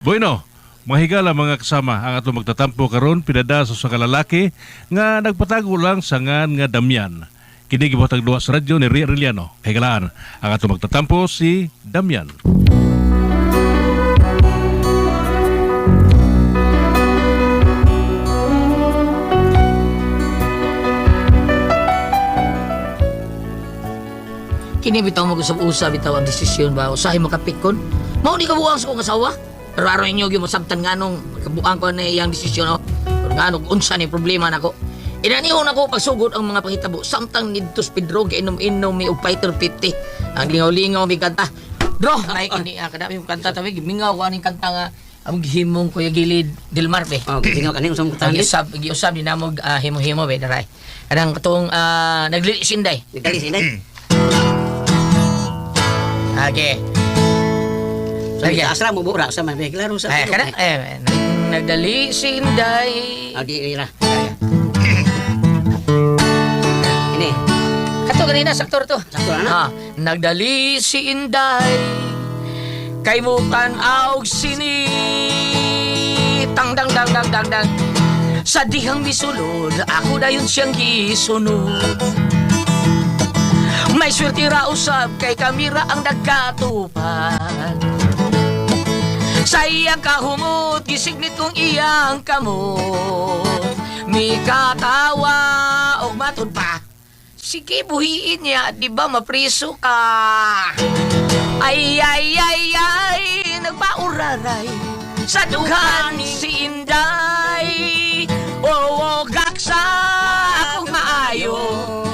Bueno, mahigala mga kasama ang ato magtatampo karon pinadaso sa kalalaki nga nagpatago lang sa ngan nga Damian. Kini gibuhatag duwa sa radyo ni Ria Arellano. Higalaan ang ato magtatampo si Damian. Kini bitaw mag-usab-usab bitaw ang desisyon ba usahay makapikon. Mao di ka buang sa kong asawa. Pero araw inyo gyud masabtan nganong kabuang ko na iyang desisyon no. Nganong unsa ni problema nako. Inanihon ako pagsugod ang mga panghitabo samtang nidtos Pedro giinom-inom mi og fighter 50. Ang lingaw-lingaw mi kanta. Bro, ay kini kadami mo kanta tawi gimingaw ko aning kanta nga ang gihimong Kuya Gilid Delmar be. Oh, gingaw kani usang kanta. Giusab ni namog himo-himo be daray. Kadang katong naglili sinday. Dali sinday. Okay. Sige, asra mo bura sa may klaro sa. Ay, kada nagdali si Inday. Adi ira. Ini. Kato ganina saktor to. Sakto na. Nagdali si Inday. Kay mukan aog sini. Tang dang dang dang dang dang. Sa dihang misulod, ako dayon siyang gisunod. May swerte ra usab kay kamera ang nagkatupad. Sa iyang kahumot, gisignit kong iyang kamot. May katawa o matod pa. Sige, buhiin niya, di ba mapriso ka? Ay, ay, ay, ay, nagpauraray. Sa dughan si Inday. Oo, gaksa akong maayo.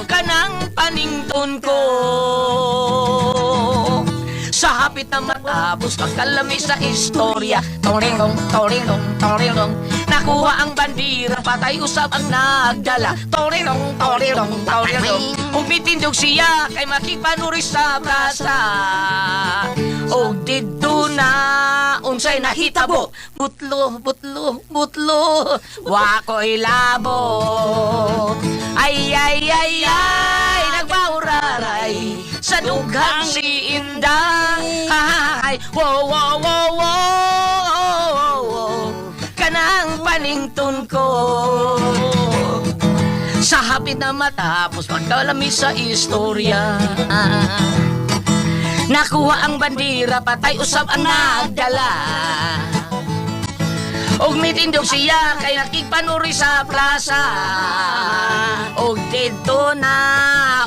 Kanang panington ko. Sa hapit na matapos pagkalami sa istorya. Torilong, torilong, torilong. Nakuha ang bandira, patay usab ang nagdala. Torilong, torilong, torilong. Umitindog siya kay makipanuri sa brasa. O dito na unsay nahitabo. Butlo, butlo, butlo. Wako'y labot. Ay, ay, ay, ay, nagbauraray. Sa dughang si Inday. Hay, wow, wow, wow, wow. Kanang panington ko. Sa hapit na matapos pagkalami sa istorya. Nakuha ang bandira, patay usab ang nagdala. Og mitindog siya kay nakigpanuri sa plaza. Og dito na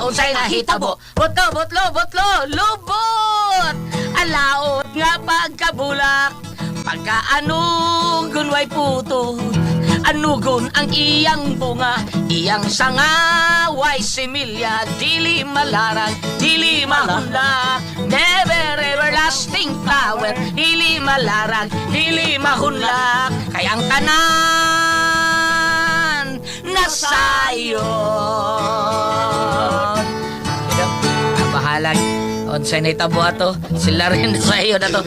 unsay nahitabo. Botlo, botlo, botlo, lubot. Alaot nga pagkabulak. Pagkaanugon way puto. Anugon ang iyang bunga. Iyang sanga way similya. Dili malarag, dili mahunlak. Never everlasting flower. Dili malarag, dili mahunlak. Kaya ang tanan nasayon. Bahalag. Onsay na itabo ato. Sila rin sa iyo na to.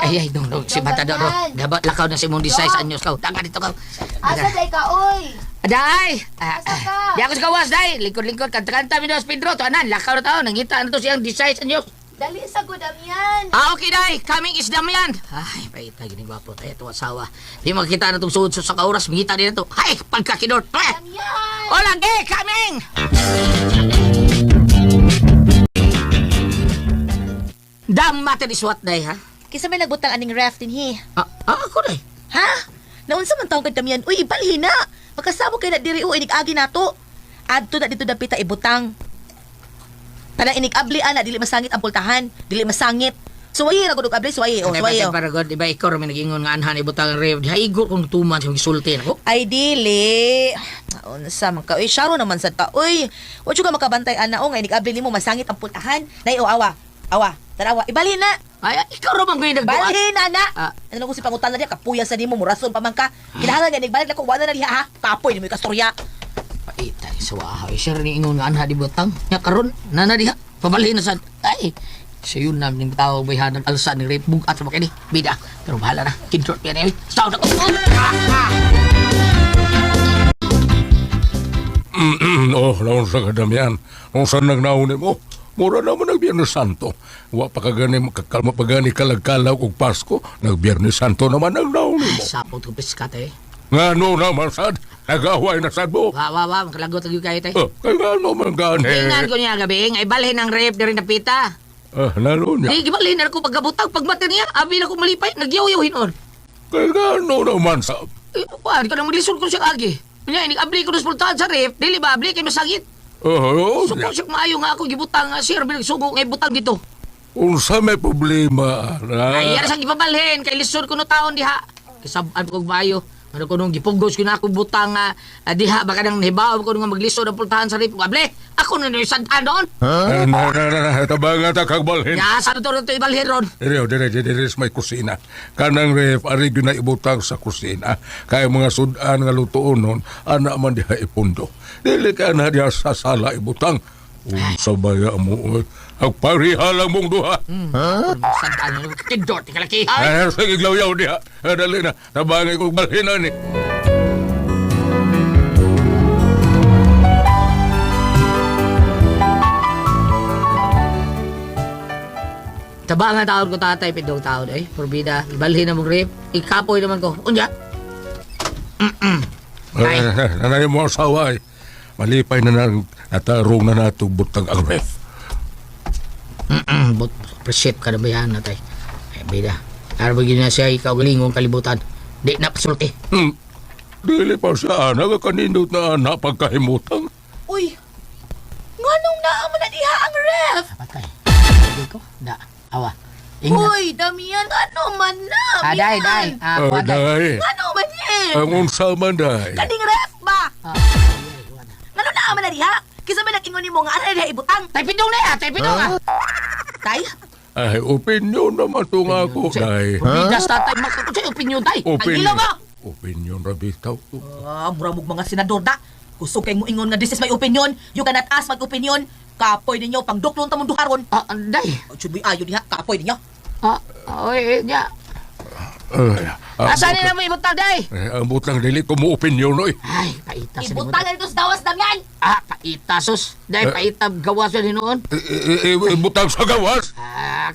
Ay, dong, si Matador. Dapat lakaw na si mong design sa anyos ka. Tanga dito ka. Asa day ka, oy? Day! Asa ka? Di ako sa kawas, day. Lingkod-lingkod. Kanta-kanta mi dos Pedro. To, anan, lakaw na tao. Nangita na to siyang design sa anyos. Dali sa gudam yan. Okay, day. Coming is Damian. Ay, paita, gini gwapo. Tayo ito asawa. Di makikita na itong suod sa kauras. Mingita din na to. Ay, pagkakidor. Damian! O, lagi, coming! Damn is what, day, ha? Kisa may nagbutang aning raft din hi. Ako, day. Ha? Naunsa man taong kay Damian? Uy, ibalhin na. Magkasabo kay na diri o inig-agi na to. Adto na dito dapita ibutang. Tanang inig-abli ana, dili masangit ang pultahan. Dili masangit. Suwayi ra gud og abli, suwayi. O, suwayi. Para god, iba ikaw rin nag-ingon nga anhan ibutang rev. Haigo kung tuman sa gisulti na ko. Ay, dili. Unsa man ka? Uy, syaro naman sad ka. Uy, wa ka makabantay ana o nga inig-abli nimo masangit ang pultahan. Nay, o, awa. Awa. Tarawa, ibalhin na. Ay, ikaw rin bang nagbuhat? Balhin, ana! Ano ko si pangutan na diya, kapuya sa nimo, murason pa man ka. Kinahanglan nga, nagbalik na ko, wala na liha ha. Kapoy, ni mo kastorya. Paitay, sawa. Sir, ni ingon nga anha di butang. Nya karon, nana diha. Pabalhin na sad. Ay, siya yun namin yung tawag bayhan ng alsa ni Rape Bugat sa makini. Bida. Pero bahala na. Kinshort yan eh. Sound ako. Oh, naunsa ka Damian. Kung saan nagnauni mo? Mura naman ang Biyernes Santo. Wa pa kagani makakalma pagani kalagkalaw og Pasko. Nag Biyernes Santo naman ang naon mo. Sapot ko piskat eh. Ngano naman sad? Nagaway na sad mo. Wa, makalagot lagi kayo tay. Kay ngano man gani? Tingnan ko niya gabi, ay balhin ang rep diri na pita. Lalo niya. Ay, gibalhin na ako pagkabutang, pagmata niya, abi na ko malipay, nagyaw-yawin on. Kay ngano naman sad? Eh, di ka na maglisod ko siya agi. Kanya, inig-abli ko na sultahan sa rep, dili ba, abli kayo masagit. So kung siya maayo nga ako, gibutang, sir, binagsugo ngay butang dito. Unsa may problema? Ay, yara sa gipabalhin, kay lisod ko no taon diha. Kisabaan ko maayo. Ano ko nung gipugos ko na ako butang diha, baka nang nahibaw ko nung maglisod ang pultahan sa rep. Abli, ako na nisadaan doon. Tabangan ta kag balhin. Ya, saan ito ito ibalhin ron? Dire may kusina. Kanang ref ari gyud na ibutang sa kusina. Kay mga sudan nga lutuon nun, ana man diha ipundo. Dili ka na diha sa sala ibutang. Unsa baya mo? Agpariha lang mong duha. Sadaan nyo, kidot, ikalakihan. Sige glawyaw diha. Dali na, tabangan ko balhin ani. Tabangan taon ko tatay, pindong taon eh. Porbida, ibalhin na mong rip. Ikapoy naman ko. Unya? Ay. Nanay mo asawa ay. Malipay na natarong na nato butang ang ref. But, appreciate ka na ba yan, natay? Ay, bida. Arabagin na siya, ikaw galingong kalibutan. Di na pasulti. Dili pa siya anak, kanindot na anak pagkahimutang. Uy, nganong naaman na diha ang ref? Patay. Hindi ko? Da. Awa. Ingat. Uy, Damian, ano man na? Day. Day. Ano man eh? Ang unsa man day. Kaning ref ba? Ngano naaman na diha? Kisa ba nag-ingon ni mo nga ara diha ibutang? Tay, pindong na yan, tay, pindong ah. Tay? Ay, opinion naman to nga ako, day. Porbidas, tatay, magkakot sa'yo, opinion, tay. Ang Opinion. ilaw mo. Opinion, rabitaw. Mura mong mga senador da. Gusto kay mo ingon nga this is my opinion. You cannot ask my opinion. Kapoy ninyo, pang duklon tamong duharon. Day. Should be ayo diha, kapoy ninyo. Oy, niya. Asan na mo ibutang, day? Ang butang dili ko mo opinion, oy. Ay, paita sa Ibutang na dito sa dawas, Damian. Paita, sus. Day, paita, gawas yun noon. Butang sa gawas.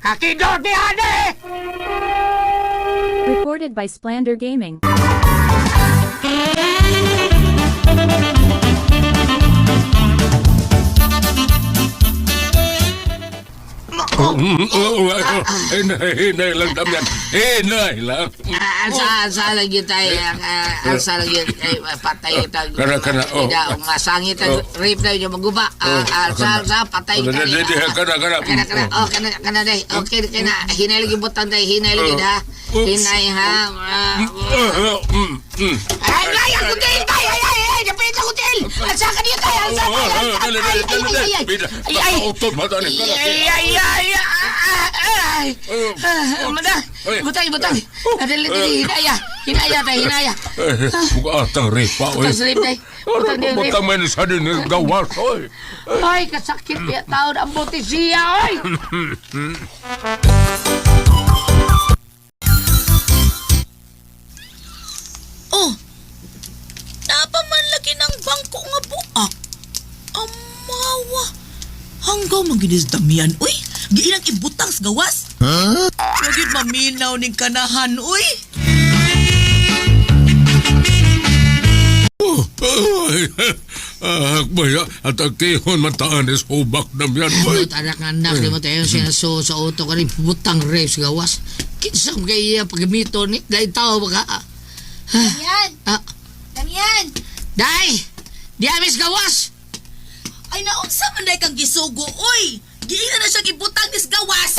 Kakidot ni Hane! Recorded by Splander Gaming. Hinay lang, Damian. Hinay lang. Asa lagi tayo, asa lagi patay tayo. Kana, oh. Masangit tayo, rape tayo yung maguba. Asa patay tayo. Kana day. Okay, kana. Hinay lagi butang tayo, hinay lagi ha. Hinay ha. Ay, ay, ako tayo tayo. Ay, napit ako tayo. Asa ka niya tayo. Asa ka Mada, butang. Hinaya tayo. Bugatang ripa, oy. Butang sa rip tayo. Butang man sa din gawas, oy. Ay, kasakit niya tao na ang buti siya, oy. Oh, napaman lagi ng bangko nga buak. Amawa. Hanggang maginis Damian, uy. Giinang ibutang sa gawas. Lagi maminaw ning kanahan, uy. Akbaya, at agkihon mataanis hubak na yan, oy. Anak anak di mo tayo sinaso sa auto ka rin butang rape sa gawas. Kinsang kaya paggamito ni dahil tao baka. Damian! Damian! Day! Di amis gawas! Ay, naunsa man day kang gisugo, uy. Giina na siya ibutang nis gawas.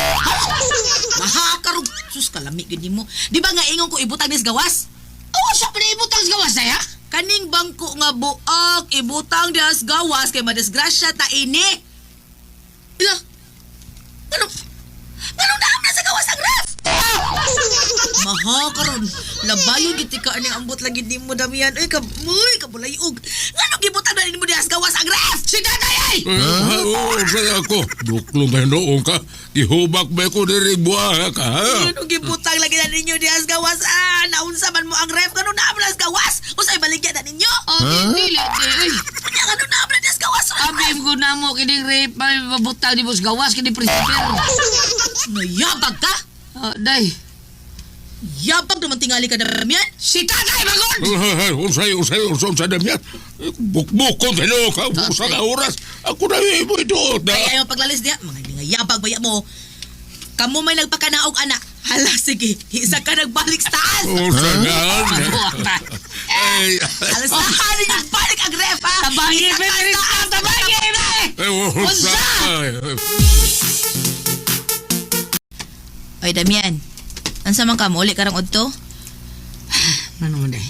Mahakarog. Sus, kalami gini mo. Di ba nga ingon ko ibutang nis gawas? Oo, siya pa na ibutang sa gawas na ya? Kaning bangko nga buak, ibutang das gawas kay madisgrasya ta ini. Ila, Ganun na sa gawas ang ref! Maha karon, labayon giti ka ani ambot lagi di mo Damian. Ay kabulayog. Ngano gibutang na mo diha sa gawas ang ref? Si tatay ay! Oo, saya ako. Duklong kayo noong ka. Ihubak ba ko diri buha ka, ha? Ngano gibutang lagi na ninyo diha sa gawas? Naunsa man mo ang ref? Ngano na sa gawas? Usay baligyan na ninyo? Dili. Kanya ngano na diha sa gawas? Abim ko na mo kining rape mabutang di bus gawas kini principal. Nayabag ka? Day. Yabag naman tingali ka Damian? Si Tatay Bagon! Unsay Damian. Bukbukon sa'yo ka. Usa ka oras. Ako na mo ito. Ay, ayaw paglalis niya. Mga hindi nga yabag baya mo. Kamu may nagpakanaog, anak. Hala, sige. Isa ka nagbalik sa taas. Unsa nga. Ay. Alas na haling nagbalik ang ref, ha? Tabangi, Isa ka Federik! sa taas. Tabangi, Unsa. Oy, Damian. Ansa man ka mo? Uli ka rang odto? Ano mo, Day?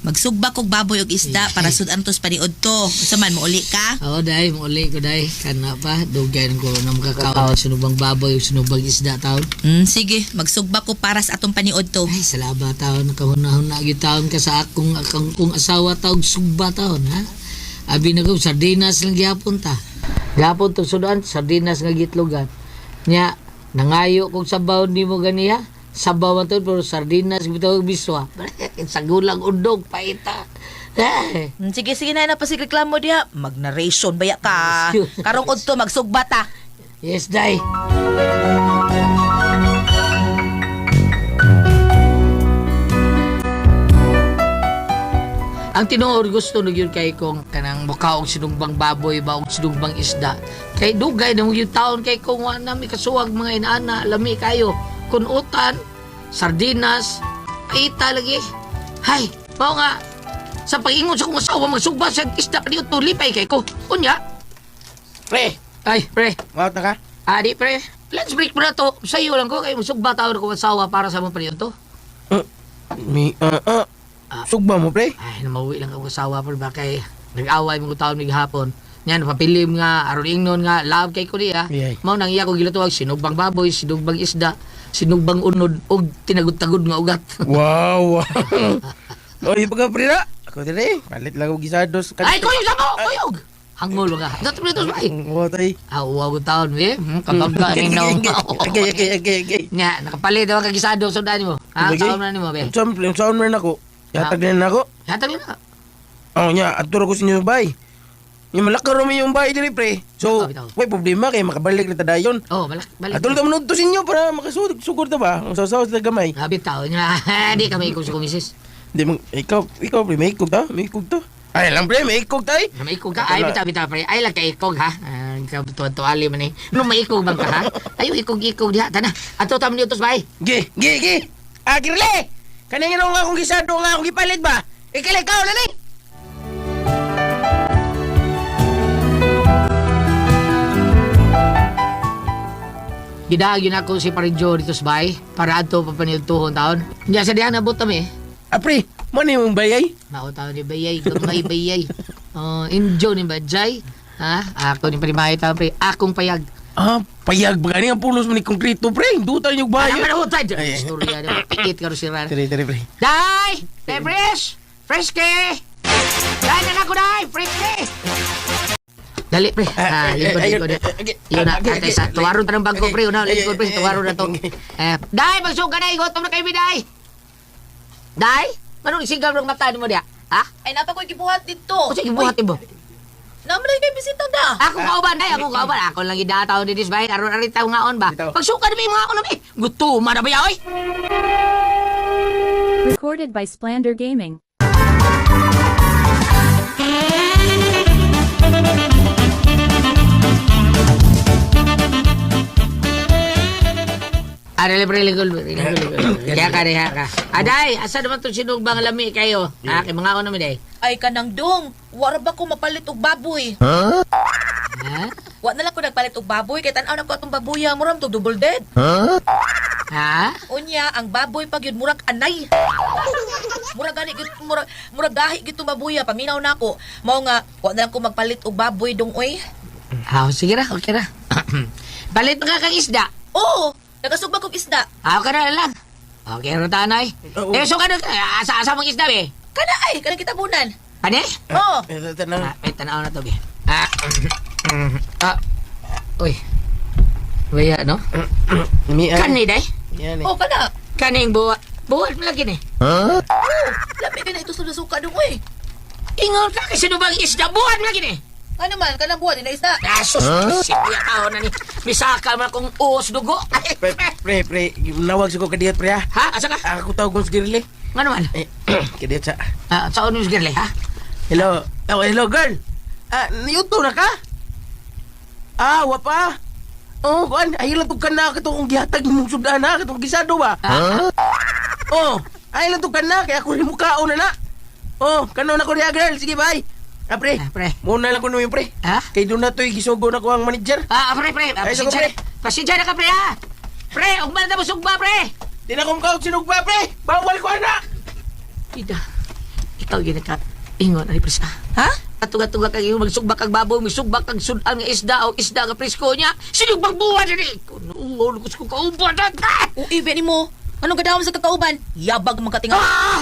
Magsugba kog baboy og isda para sudantos pa ni odto. Unsa man mo uli ka? Oo, Day. Mauli ko, Day. Kana pa. Dugan ko na makakaon. Sinubang baboy, sinubang isda taon. Sige, magsugba ko para sa atong paniod to. Ay, salaba taon. Nakahunahon na taon ka sa akong asawa taon. Sugba taon, ha? Abi na ko, sardinas lang gyapon ta. Gyapon to sudan, sardinas nga gitlogan. Nya, nangayo kong sabaw ni mo ganiya. Sabaw man to, pero sardinas bitaw biswa. Sagulang undog, paita. Eh. Sige, na pasireklamo diha. Mag-narration baya ka. Karong odto magsugba ta. Yes, Day. Ang tinuod gusto na yun kay kong kanang mukha og sinugbang baboy ba og sinugbang isda. Kay dugay na mo yung taon kay kong wala mi kasuwag mga inaana, lami kayo. Kunutan, sardinas, paita lagi. Hay, mao nga sa pag-ingon sa kong asawa magsugba sa isda kaniyo tulipay kay ko. Unya. Pre, ay pre. Wow, ka? Adi pre, let's break mo na to. Sa'yo lang ko kay musugba taon ko asawa para sa mga paniyon to. Sugba mo, pre? Ay, namauwi lang ako asawa po ba kay nag-away mo taon ng hapon. Yan, papilim nga, aron ingnon nga, love kay ko niya. Yay. Mao nang iya ko gilatuwag, sinugbang baboy, sinugbang isda, sinugbang unod, og tinagud-tagud nga ugat. Wow! Oy, pagka, pre na. Ako dire, palit lang ako gisados. Ay, kuyog sa mo! Kuyog! Hangol nga. Dato mo dito, ay. Wow, tay. Awa ko taon, eh. Kapagka, Okay. Nya, nakapalit daw kagisado sa dani mo. Ha, Bagay. taon na ni mo, be. Yung sound man ako. Yatag din ako. Hatag lang na. Oh, nya, aturo ko sa inyo bay. Yung malakar mo yung bay dire, pre. So, Bitaw, bitaw. may problema kay makabalik na tadayon. Oh, balik. Aturo ka manod to sa inyo para makasugod ta ba? Ang sasaw sa gamay. Habit taon nga. Di kami ikog sa kumisis. Di mo, ikaw, pre, may ikog ta? May ikog ta? Ay, lang, pre, may ikog tay. Na maikog ka? Ay, bitaw, pre. Ay, lang ka ikog, ha? Tuwa-tuwali man eh. No, maikog bang ka, ha? Tayo, ikog-ikog diha. Tana, ato tam niyo tos, bay. Gi! Agirle! Kanina nga akong gisado nga akong gipalit ba? Ikalik ka, ulan eh! Gidagin ako si Parinjo dito sa bay para ato papaniltuhon taon. Hindi sa diyan nabot kami. Apre, mani mong bayay? Mao taon ni bayay, gamay bayay. Injo ni Bajay. Ha? Ako ni Primay taon, pre. Akong payag. Ah, payag ba gani ang pulos mo ni konkreto, pre? Duta yung Ay, bayo. ano tayo? Ay. Istorya na. Pikit ka rin si Ran. Tiri, pre. Day! Day, fresh! Fresh ke! Day, na ako, day! Fresh ke! Dali, pre. Lingkod. Yun na, katay sa tuwaron ta ng bangko, pre. Yun na, lingkod, pre. Tuwaron na to. Day, magsuga na. Igotom na kayo, day! Day? Anong isigaw ng mata mo diya? Ha? Ay, napa ko gibuhat dito. O sige, buhatin mo. Naman kay bisita da. Ako kauban, day. Ako kauban. Ako lang gidataw ni Disbay. Aron-arin tayo ngaon ba? Bitaw. Pagsuka na ba yung mga ako na ba? Gutuman na ba yaw, Recorded by Splander Gaming. Libre. Kaya ka, reha ka. Aday, asa naman itong sinugbang lami kayo? Ha? Kay mga ako naman, day. Ay, kanang dong. Wara ba ko mapalit og baboy? Ha? Wa na lang ko nagpalit og baboy kay tan-aw na ko atong baboy muram to double dead. Ha? Unya ang baboy pag yun murag anay. Murag gani gid murag gahi gid tong baboy paminaw na ako. Mao nga wa na lang ko magpalit og baboy dong oy. Sige ra, okay ra. Balit pa ka kang isda. Oo, nagasugba kog isda. Okay na lang. Okay ra tanay. Oo. So ka asa mong isda, be? Kana ay, kana kita bunan. Pane? Oo. May tanaw na to, be. Uy. Baya, no? Kani, day? Yan eh. Oh, kana. Kaning buhat. Buhat mo lagi ni. Labi ka na ito sa suka dong oy. Ingon ka kasi bang isda, buhat mo lagi ni. Ano man, kanang buwan, ina isda. Asos, siya tao na ni. Misaka man akong uos dugo. Ay, Pre, nawag sa ko kadiyat, pre, ha? ha? Asa ka? Ako tawag kong sigirili. Nga naman? Kadiyat sa... Saan yung girly, ha? Hello. Oh, hello, girl. Niyuto na ka? Wapa. Oh, kuan, ay lang ka na katong gihatag mong sudan na, katong gisado ba? Oh, ay lang ka na, kaya ako rin mukhaon na na. Oh, kano na ko niya, girl. Sige, bye. Pre. Pre. Muna lang ko naman, pre. Ha? Kay doon na to'y gisugo na ko ang manager. Pre. Ay, sige, pre. Pasensya na ka, pre, ha? Pre, ugman na busog ba, pre? Di na kong kaot sinugba, pre. Bawal ko na. Ida, ikaw gina ka. Ingon, ani pres, ha? Ha? Katuga-tuga kag iyo magsugbak kag baboy, magsugbak kag sudan nga isda o isda nga presko niya. Sinugbang buwan dili. Kuno, ko kauban na. Ui, ni mo. Anong gadawam sa kakauban? Yabag mga katinga.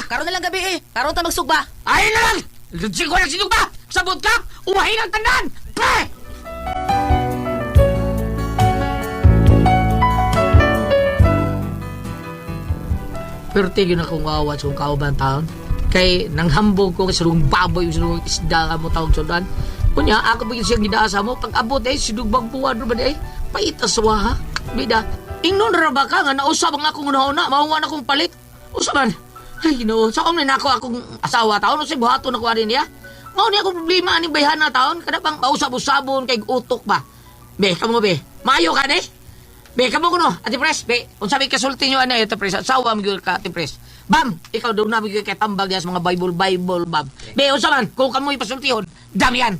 Karon na lang gabi eh. Karon ta magsugba. Ay na lang! Lutsi ko na sinugba! Sabot ka! Umahin ang tandaan! Pre! Pero tigil na kong awat sa kauban taon. Kay nanghambog ko kasi sulong baboy, sulong isda mo taong sudan. Kunya, ako bigyan siyang gidaasa mo. Pag abot sinugbang buwan ba di paitas wa ha? Bida, ingnon ra ba ka nga nausab ang akong una-una, mahuwa na akong palit. Usaban, ay ginoo, sa na nako akong asawa taon, si buhaton ako ani niya. Mao ni akong problema ani bayhan na taon, kada bang mausab-usabon kay utok ba. Be, kamo be, mayo ka ni? Be, kamo kuno, Ate Pres, be, kung sabi kasulti nyo Ate Pres, asawa mo ka, Ate Pres. Bam, ikaw daw na kay tambal diya sa mga Bible, bam. Be, usaban, kung kamo ipasultihon, dami yan.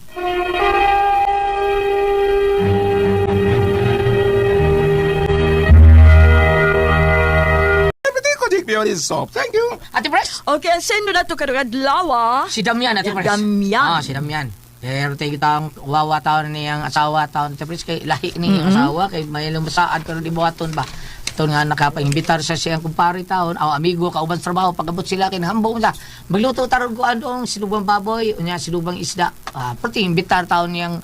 Thank you. Ate Pres, Okay, sendo na to karagad lawa. si Damian, Ate Pres. Damian. Si Damian. Pero tayo kitang wawa taon niyang asawa taon Ate Pres, kay lahi ni asawa, kay may lumasaad pero di buhaton ba. Ito nga nakapag-imbitar sa siyang kumpari taon, amigo, kauban sa trabaho, pag-abot sila, kinahambong sa magluto taron ko andong sinubang baboy, unya sinubang isda. Pati imbitar taon niyang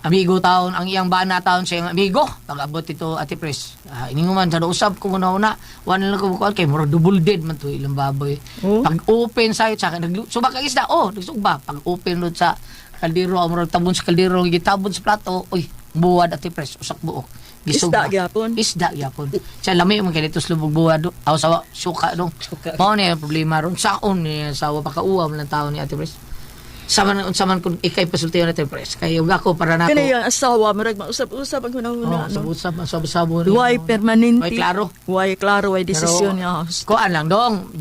amigo taon, ang iyang bana taon sa iyang amigo, pag-abot ito Ate Pres. Ininguman, sa usab ko una-una, wala lang ko kay mura double dead man to ilang baboy. Pag-open sa'yo, tsaka nagsubak ang isda, nagsugba. Pag-open doon sa kaldero, mura tabon sa kaldero, gitabon sa plato, buwad Ate Pres, usak buok. Isda gyapon. Isda gyapon. Sa lami man kay dito slubog buwad, sa suka dong. Mao ni ang problema ron. Saon ni sawa pakauwa man lang taon ni Ate Pres. Saman kung ikay pasultiyon Ate Pres. Kay ug ako para nako. Kani yung asawa, marag mausap-usap ang hunahuna. Sabot-sabo. Why permanente? Why klaro. Why klaro, why desisyon niya. Kuan lang dong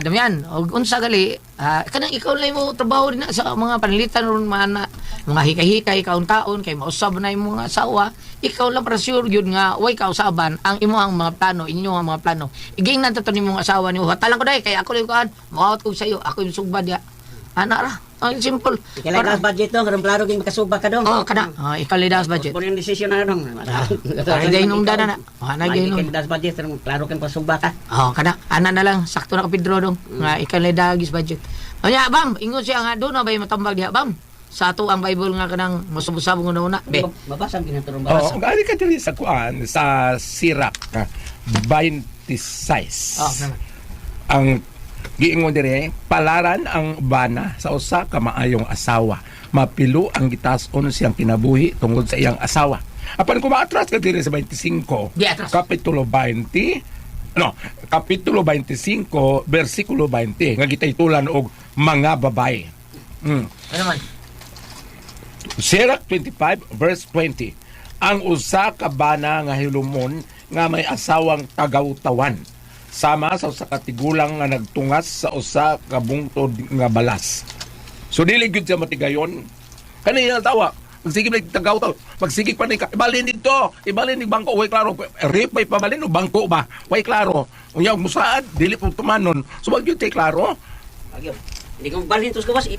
Damian, og unsa gali kanang ikaw lang mo trabaho din na sa mga panlitan ron mga hikay-hikay kaon-taon kay mausab na imong asawa, ikaw lang para sure yun nga way kausaban ang imong mga plano, inyong mga plano. Iging nanto nimong asawa ni hatalan ko dai kay ako lang kuan, mawat ko sa iyo, ako yung sugbad ya. Ana ra. Ang simple. Kailangan budget dong, karong klaro ging makasuba ka dong. Kada. Ikaw lidas budget. Kung yung desisyon na dong. Nagay nung dana na. Nagay nung. Kailangan budget, karong klaro kang pasuba ka. Kada. Ana na lang, sakto na ka Pedro dong. Nga ikaw lidagis budget. Nya bam, ingon siya nga doon na bay matambag diha bam. Sa ato ang Bible nga kanang masubusabong una be. Mabasang ginaturong Oo, babasa. galing ka dili sa kuan sa Sirach 26. Naman. Ang giingon dire, palaran ang bana sa usa ka maayong asawa. Mapilo ang gitas-on siyang kinabuhi tungod sa iyang asawa. Apan kung maatras ka dire sa 25, Di atras. Kapitulo 25, versikulo 20, nga gitaytulan og mga babae. Ano man? Sirach 25 verse 20. Ang usa ka bana nga hilumon nga may asawang tagaw-tawan sama sa usa ka tigulang nga nagtungas sa usa ka bungtod nga balas. So dili gyud siya matigayon. Kani nga tawa, magsigig na tagaw-taw, magsigig pa ni ka. Ibalin dito, ibalin ni bangko, way klaro. Rip may pabalin o bangko ba? Way klaro. Unya musaad, dili po tumanon. So wag gyud tay klaro. Agyo. Hindi ko balhin tos ko bas.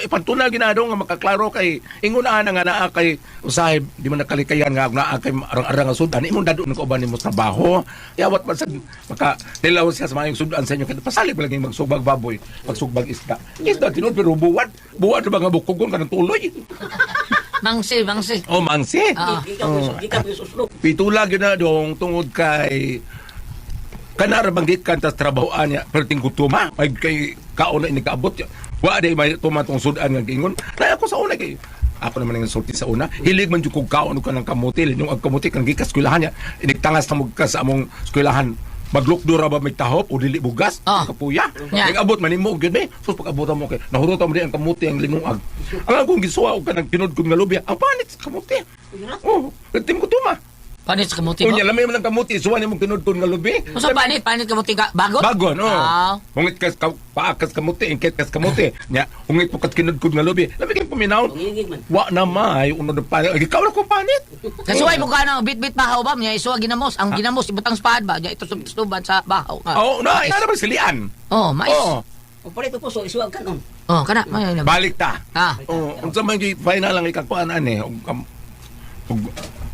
Ipantuna ginado nga makaklaro kay ingunahan nga naa kay usahay di man nakalikayan nga naa kay arang-arang nga sudan imong dadon ko ba nimo trabaho yawat man sad maka tilaw siya sa mga sudan sa inyo kay pasalig ba lagi magsugbag baboy magsugbag isda tinud pero buwad ba nga bukugon kanang tuloy Mangsi. oh mangsi Gikan ko suslok. pitula gyud na dong tungod kay kanara banggit kan tas trabahoan niya perting gutuma ay kay kauna ini kaabot ya wa day may tumatong sudan nga gingon na ako sa una kay ako naman ang sulti sa una hilig man jud kog kaon ka ng kamuti yung ang kamuti kan gikas eskwelahan niya inigtangas ta mo ka sa among eskwelahan maglukdura ba may tahop o dili bugas kapuya Yeah. nag abot man nimo gyud be sus pag-abutan mo kay nahurutan mo di ang kamuti ang linuag ang akong gisuwa og kanang tinud kong nga lubi ang panit sa kamuti oh tim ko tuma Panit sa kamuti mo. unya lamay man ang kamuti suwa nimo tinud kong nga lubi Masa panit kamuti ka bagot? bagon oh Ah. hungit kas paakas kamuti ingkit kas kamuti nya hungit po kat kinud kong nga lubi labi kay puminaw Ngigig man. wa na may uno na panit ikaw na ko panit Kasuway mo ka na bit-bit bahaw ba? Nya isuwa ginamos. Ang ginamos ibutang sa pahad ba? Nya ito subtuban sa bahaw. oh na ina ba silian Oh, mais. oh O pala ito po, so isuwag ka nun. Oh, kana. May na. balik ta Ah. oh unsa man gyud final lang ikakuan ani og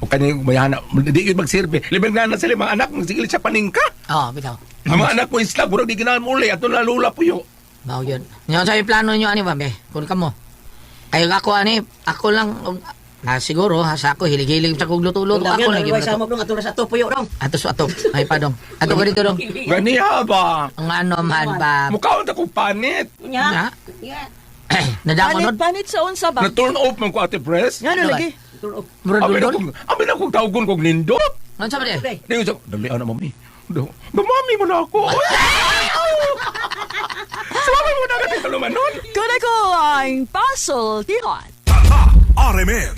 kani mayana di gyud magserbe liben nga na sila mga anak magsigil siya paningka Oh, bitaw. ang mga anak ko isla burag di ganahan muli ato na lula po yo Bao yun. Nya sa plano niyo ani ba be? Kun kamo. Kayo ako ani, ako lang siguro sa ako hilig-hilig sa kog luto-luto ako lagi Nagaway sa luto. mo dong, atula sa tupo yun dong. Ato sa ato. Ay pa dong. Ato ka dito dong. ganiha ba Ang ano man ba? mukhaon ta kong panit Nya? Nya. Nadamo nun? Panit sa unsa ba? na turn off man ko ate press Nga na Ano lagi. Murad abi na dulon? kong tawgon kog nindot Ano sa ba de? Okay. di ko dali ana mami mami mo na ako Sumami mo na ka kalumanon Kuna ko ang puzzle, Tihon. RMN